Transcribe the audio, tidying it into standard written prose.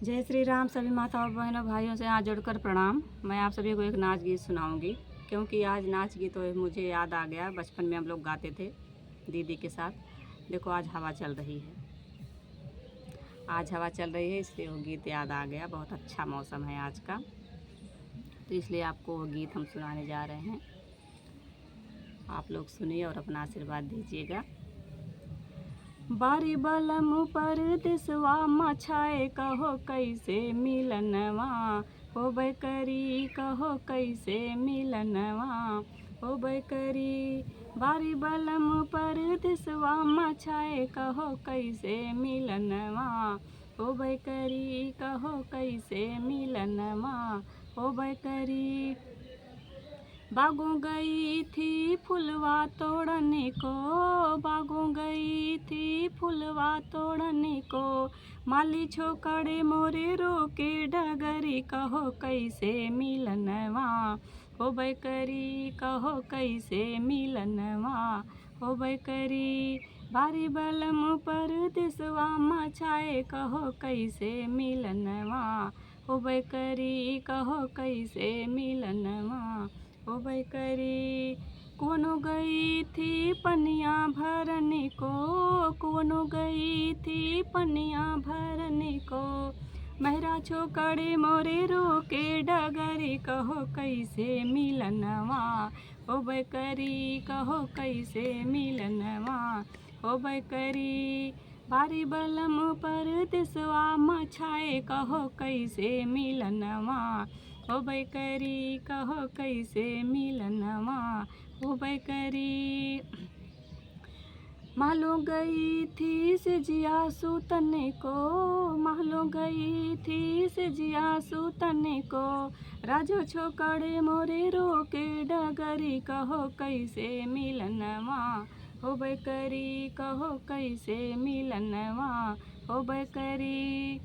जय श्री राम। सभी माताओं बहनों भाइयों से हाथ जोड़कर प्रणाम। मैं आप सभी को एक नाच गीत सुनाऊंगी, क्योंकि आज नाच गीत तो मुझे याद आ गया। बचपन में हम लोग गाते थे दीदी के साथ। देखो आज हवा चल रही है, आज हवा चल रही है, इसलिए वो गीत याद आ गया। बहुत अच्छा मौसम है आज का, तो इसलिए आपको वो गीत हम सुनाने जा रहे हैं। आप लोग सुनिए और अपना आशीर्वाद दीजिएगा। बारी बलम पर दिसवा मछाए, कहो कैसे मिलनवा होबे करी, कहो कैसे मिलनवा होबे करी। बारी बलम पर दिसवा मछाए, कहो कैसे मिलनवा होबे करी, कहो कैसे मिलनवा होबे करी। बागों गई थी फुलवा तोड़ने को, बागों गई थी फुलवा तोड़ने को। माली छोकड़े मोरे रोके डगरी, कहो कैसे मिलनवा होबे करी, कहो कैसे मिलनवा होबे करी। बारी बलम पर दिसवा मछाए, कहो कैसे मिलनवा होबे करी, कहो कैसे मिलनवा होबे करी। कोनो गई थी पनिया भरने को, कोनो गई थी पनिया भरने को। मेहरा छोकड़े मोरे रोके डगरी, कहो कैसे मिलनवा होबे करी, कहो कैसे मिलनवा होबे करी। बारी बलम पर दिसवा मछाए, कहो कैसे मिलनवा होबे करी, कहो कैसे मिलनवा होबे करी। मालो गई थी सिजिया सूतने को, मालो गई थी सिजिया सूतने को। राजो छोकड़े मोरे रोके डगरी, कहो कैसे मिलनवा होबे करी, कहो कैसे मिलनवा होबे करी।